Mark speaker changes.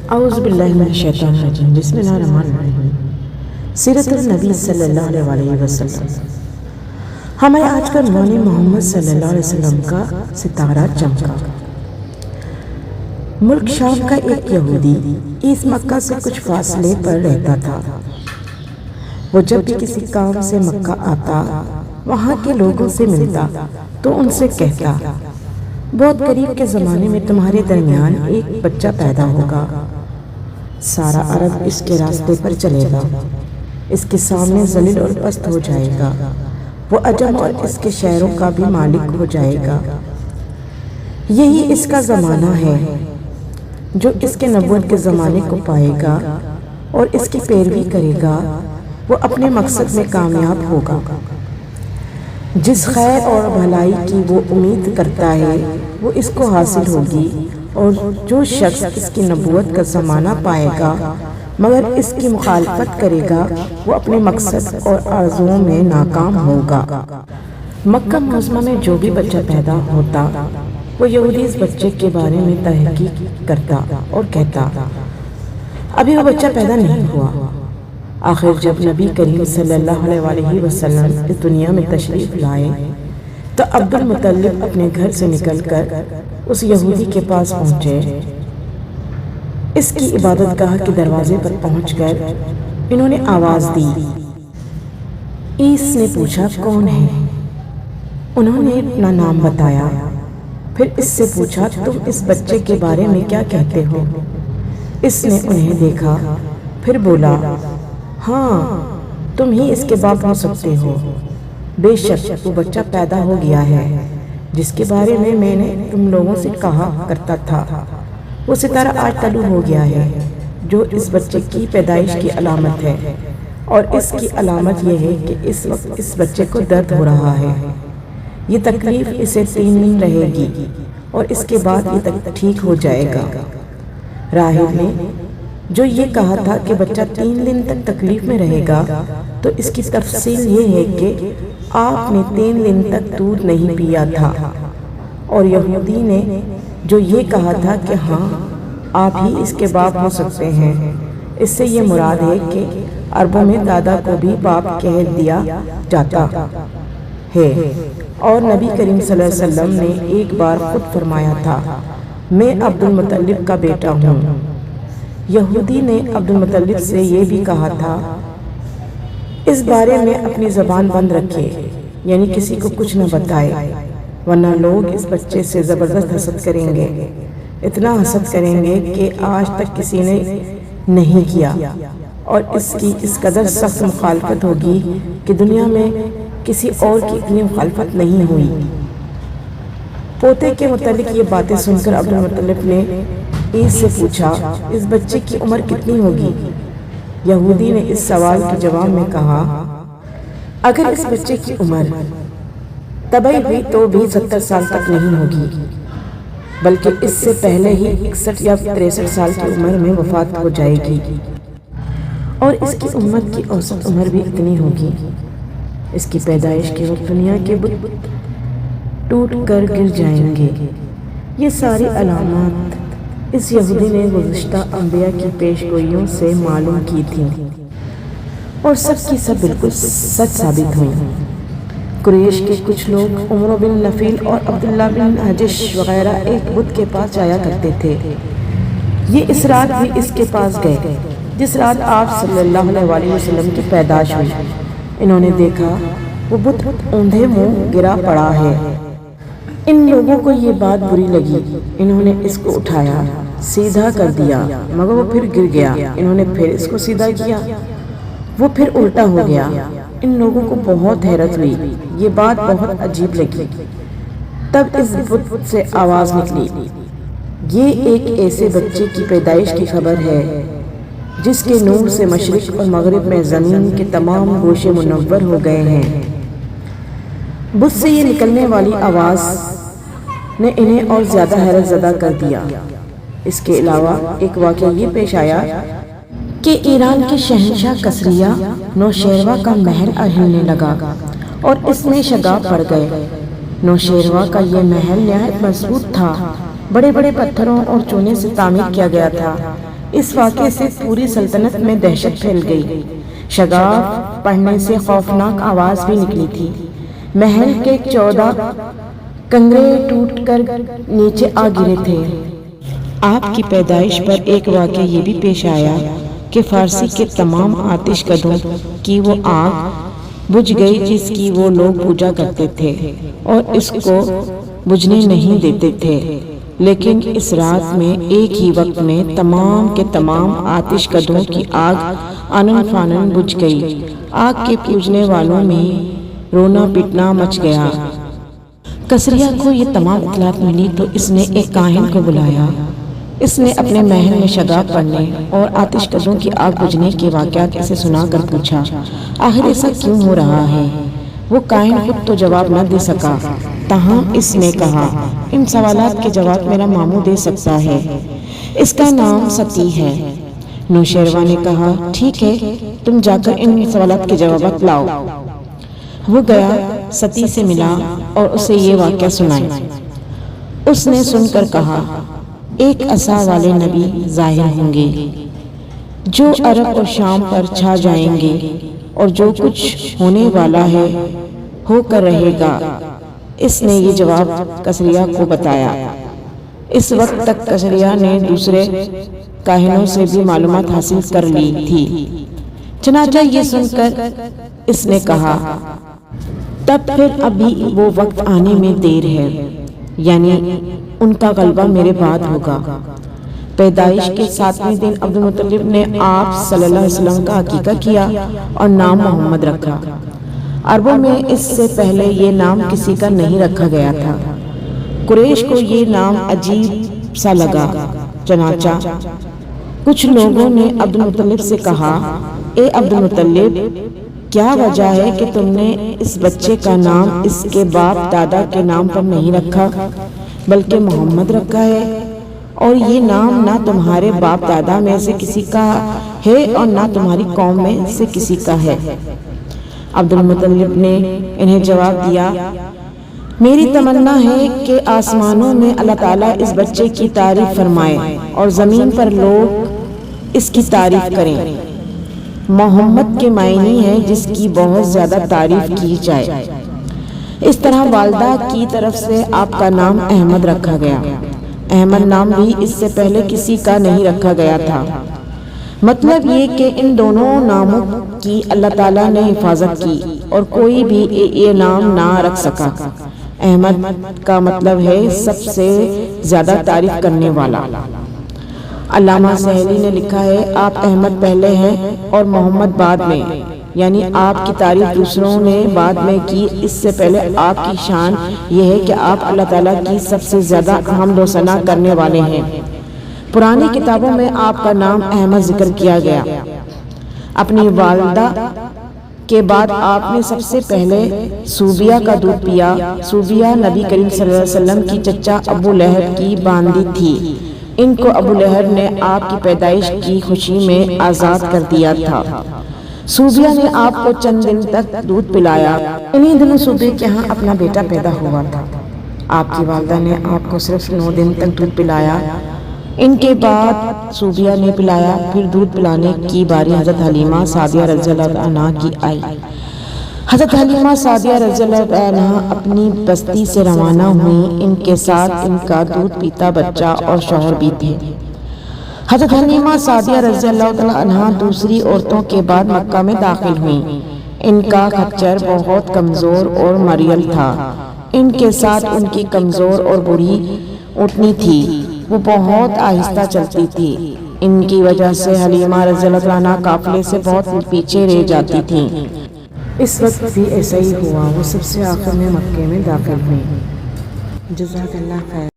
Speaker 1: اعوذ باللہ من الشیطان الرجیم، بسم اللہ الرحمن الرحیم۔ سیرت النبی صلی اللہ علیہ وسلم۔ ہمیں آج کا نوانی محمد صلی اللہ علیہ وسلم کا ستارہ چمکا۔ ملک شام کا ایک یہودی اس مکہ سے کچھ فاصلے پر رہتا تھا۔ وہ جب بھی کسی کام سے مکہ آتا، وہاں کے لوگوں سے ملتا تو ان سے کہتا، بہت قریب کے زمانے میں تمہارے درمیان ایک بچہ پیدا ہوگا، سارا عرب اس کے راستے پر چلے گا، اس کے سامنے ذلیل اور پست ہو جائے گا، وہ عجم اور اس کے شہروں کا بھی مالک ہو جائے گا۔ یہی اس کا زمانہ ہے۔ جو اس کے نبوت کے زمانے کو پائے گا اور اس کی پیروی کرے گا، وہ اپنے مقصد میں کامیاب ہوگا۔ جس خیر اور بھلائی کی وہ امید کرتا ہے وہ اس کو حاصل ہوگی، اور جو شخص اس کی نبوت کا زمانہ پائے گا مگر اس کی مخالفت کرے گا، وہ اپنے مقصد اور آرزوؤں میں ناکام ہوگا۔ مکہ معظمہ میں جو بھی بچہ پیدا ہوتا، وہ یہودی اس بچے کے بارے میں تحقیق کرتا اور کہتا، ابھی وہ بچہ پیدا نہیں ہوا۔ آخر جب نبی کریم صلی اللہ علیہ وسلم اس دنیا میں تشریف لائے تو عبد المطلب اپنے گھر سے نکل کر اس یہودی کے پاس پہنچے۔ اس کی عبادت گاہ کے دروازے پر پہنچ کر انہوں نے آواز دی۔ اس نے پوچھا کون ہے؟ انہوں نے اپنا نام بتایا۔ پھر اس سے پوچھا تم اس بچے کے بارے میں کیا کہتے ہو؟ اس نے انہیں دیکھا، پھر بولا، ہاں تم ہی اس کے باپ ہو سکتے ہو۔ بے شک وہ بچہ پیدا ہو گیا ہے جس کے بارے میں نے تم لوگوں سے کہا کرتا تھا۔ وہ ستارہ آج طلوع ہو گیا ہے جو اس بچے کی پیدائش کی علامت ہے، اور اس کی علامت یہ ہے کہ اس وقت اس بچے کو درد ہو رہا ہے۔ یہ تکلیف اسے 3 دن رہے گی اور اس کے بعد یہ ٹھیک ہو جائے گا۔ راہب نے جو یہ کہا تھا کہ بچہ 3 دن تک تکلیف میں رہے گا، تو اس کی تفصیل یہ ہے کہ آپ نے 3 دن تک دودھ نہیں پیا تھا، اور یہودی نے جو یہ کہا تھا کہ ہاں آپ ہی اس کے باپ ہو سکتے ہیں، اس سے یہ مراد ہے کہ عربوں میں دادا کو بھی باپ کہہ دیا جاتا ہے۔ اور نبی کریم صلی اللہ علیہ وسلم نے ایک بار خود فرمایا تھا، میں عبد المطلب کا بیٹا ہوں۔ یہودی نے عبد المطلب سے یہ بھی کہا تھا، اس بارے میں اپنی زبان بند رکھے، یعنی کسی کو کچھ نہ بتائے، ورنہ لوگ اس بچے سے زبردست حسد کریں گے، اتنا حسد کریں گے کہ آج تک کسی نے نہیں کیا، اور اس کی اس قدر سخت مخالفت ہوگی کہ دنیا میں کسی اور کی اتنی مخالفت نہیں ہوئی۔ پوتے کے متعلق یہ باتیں سن کر عبد المطلب نے عیس سے پوچھا، اس بچے کی عمر کتنی ہوگی؟ یہودی نے اس سوال کے جواب میں کہا، اگر اس بچے کی عمر طبی ہوئی تو بھی 70 سال تک نہیں ہوگی، بلکہ اس سے پہلے ہی 61 یا 63 سال کی عمر میں وفات ہو جائے گی، اور اس کی امت کی اوسط عمر بھی اتنی ہوگی۔ اس کی پیدائش کے وقت دنیا کے بت ٹوٹ کر گر جائیں گے۔ یہ ساری علامات اس یہودی نے گزشتہ انبیاء کی پیش گوئیوں سے معلوم کی تھیں، اور سب کی سب بالکل سچ ثابت ہوئیں۔ قریش کے کچھ لوگ عمرو بن نفیل اور عبداللہ بن حجش وغیرہ ایک بت کے پاس جایا کرتے تھے۔ یہ اس رات بھی اس کے پاس گئے جس رات آپ صلی اللہ علیہ وسلم کی پیدائش ہوئی۔ انہوں نے دیکھا وہ بت اوندھے منہ گرا پڑا ہے۔ ان لوگوں کو یہ بات بری لگی، انہوں نے اس کو اٹھایا، سیدھا کر دیا، مگر وہ پھر گر گیا۔ انہوں نے پھر اس کو سیدھا کیا، وہ پھر الٹا ہو گیا۔ ان لوگوں کو بہت حیرت ہوئی، یہ بات بہت عجیب لگی۔ تب اس بت سے آواز نکلی، یہ ایک ایسے بچے کی پیدائش کی خبر ہے جس کے نور سے مشرق اور مغرب میں زمین کے تمام گوشے منور ہو گئے ہیں۔ بت سے یہ نکلنے والی آواز نے انہیں اور زیادہ حیرت زدہ کر دیا۔ اس کے علاوہ ایک واقعہ یہ پیش آیا کہ ایران کے شہنشاہ کسریہ نوشیروہ کا محل ہلنے لگا اور اس میں شگاف پڑ گئے۔ نوشیروہ کا یہ محل نہایت مضبوط تھا، بڑے بڑے پتھروں اور چونے سے تعمیر کیا گیا تھا۔ اس واقعے سے پوری سلطنت میں دہشت پھیل گئی۔ شگاف پڑھنے سے خوفناک آواز بھی نکلی تھی۔ محل کے 14 کنگرے ٹوٹ کر نیچے آ گرے تھے۔ آپ کی پیدائش پر ایک واقعہ یہ بھی پیش آیا کہ فارسی کے تمام آتش کدوں کی وہ آگ بجھ گئی جس کی وہ لوگ پوجا کرتے تھے اور اس کو بجھنے نہیں دیتے تھے، لیکن اس رات میں ایک ہی وقت میں تمام کے تمام آتش کدوں کی آگ آنن فانن بجھ گئی۔ آگ کے پوجنے والوں میں رونا پٹنا مچ گیا۔ کسریہ کو یہ تمام اطلاعات ملی تو اس نے ایک کاہن کو بلایا۔ اس نے اپنے محل میں شگاف پڑھنے اور آتش کدوں کی آگ بجھنے کے واقعات اسے سنا کر پوچھا، آخر ایسا کیوں ہو رہا ہے؟ وہ کاہن خود تو جواب نہ دے سکا، تاہم اس نے کہا، ان سوالات کے جواب میرا ماموں دے سکتا ہے، اس کا نام ستی ہے۔ نوشیروان نے کہا، ٹھیک ہے، تم جا کر ان سوالات کے جوابات لاؤ۔ وہ گیا، ستی سے ملا اور اسے یہ واقعہ سنایا۔ اس نے سن کر کہا، ایک عصا والے نبی ظاہر ہوں گے جو عرب اور شام پر چھا جائیں گے، اور جو کچھ ہونے والا ہے ہو کر رہے گا۔ اس نے یہ جواب کسریہ کو بتایا۔ اس وقت تک کسریہ نے دوسرے کاہنوں سے بھی معلومات حاصل کر لی تھی۔ چنانچہ یہ سن کر اس نے کہا، تب پھر ابھی وہ وقت آنے میں دیر ہے، یعنی ان کا غلبہ میرے بعد ہوگا۔ پیدائش کے 7ویں دن عبدالمطلب نے آپ صلی اللہ علیہ وسلم کا عقیقہ کیا اور نام محمد رکھا۔ عربوں میں اس سے پہلے یہ نام کسی کا نہیں رکھا گیا تھا۔ قریش کو یہ نام عجیب سا لگا، چنانچہ کچھ لوگوں نے عبدالمطلب سے کہا، اے عبدالمطلب، کیا وجہ ہے کہ تم نے اس بچے کا نام اس کے باپ دادا کے نام پر نہیں رکھا بلکہ محمد رکھا ہے، اور یہ نام نہ تمہارے باپ دادا میں سے کسی کا ہے اور نہ تمہاری قوم میں سے کسی کا ہے؟ عبدالمطلب نے انہیں جواب دیا، میری تمنا ہے کہ آسمانوں میں اللہ تعالیٰ اس بچے کی تعریف فرمائے اور زمین پر لوگ اس کی تعریف کریں۔ محمد کے معنی ہے جس کی بہت زیادہ تعریف کی جائے۔ اس طرح والدہ کی طرف سے آپ کا نام احمد رکھا گیا۔ احمد نام بھی اس سے پہلے کسی کا نہیں رکھا گیا تھا۔ مطلب یہ کہ ان دونوں ناموں کی اللہ تعالیٰ نے حفاظت کی اور کوئی بھی یہ نام نہ رکھ سکا۔ احمد کا مطلب ہے سب سے زیادہ تعریف کرنے والا۔ علامہ سہیلی نے لکھا ہے، آپ احمد پہلے ہیں اور محمد بعد میں، یعنی آپ کی تعریف دوسروں نے بعد میں کی، اس سے پہلے آپ کی شان یہ ہے کہ آپ اللہ تعالیٰ کی سب سے زیادہ حمد و ثنا کرنے والے ہیں۔ پرانی کتابوں میں آپ کا نام احمد ذکر کیا گیا۔ اپنی والدہ کے بعد آپ نے سب سے پہلے صوبیہ کا دودھ پیا۔ صوبیہ نبی کریم صلی اللہ علیہ وسلم کی چچا ابو لہب کی باندی تھی۔ ان کو ابو لہب نے آپ کی پیدائش کی خوشی میں آزاد کر دیا تھا۔ صوبیہ نے آپ کو چند دن تک دودھ پلایا۔ انہی دنوں صوبیہ کے ہاں اپنا بیٹا پیدا ہوا تھا۔ آپ کی والدہ نے آپ کو صرف 9 دن تک دودھ پلایا۔ ان کے بعد صوبیہ نے پلایا۔ پھر دودھ پلانے کی باری حضرت حلیمہ سعدیہ رضی اللہ عنہا کی آئی۔ حضرت حلیمہ سعدیہ رضی اللہ عنہا اپنی بستی سے روانہ ہوئیں۔ ان کے ساتھ ان کا دودھ پیتا بچہ اور شوہر بھی تھے۔ حضرت حلیمہ سعدیہ رضی اللہ عنہا دوسری عورتوں کے بعد مکہ میں داخل ہوئیں۔ ان کا خچر بہت کمزور اور مریل تھا۔ ان کے ساتھ ان کی کمزور اور بوڑھی اونٹنی تھی، وہ بہت آہستہ چلتی تھی۔ ان کی وجہ سے حلیمہ رضی اللہ عنہا قافلے سے بہت پیچھے رہ جاتی تھیں۔ اس وقت بھی ایسا ہی ہوا، وہ سب سے آخر میں مکے میں داخل ہوئیں۔ جزاک اللہ خیر۔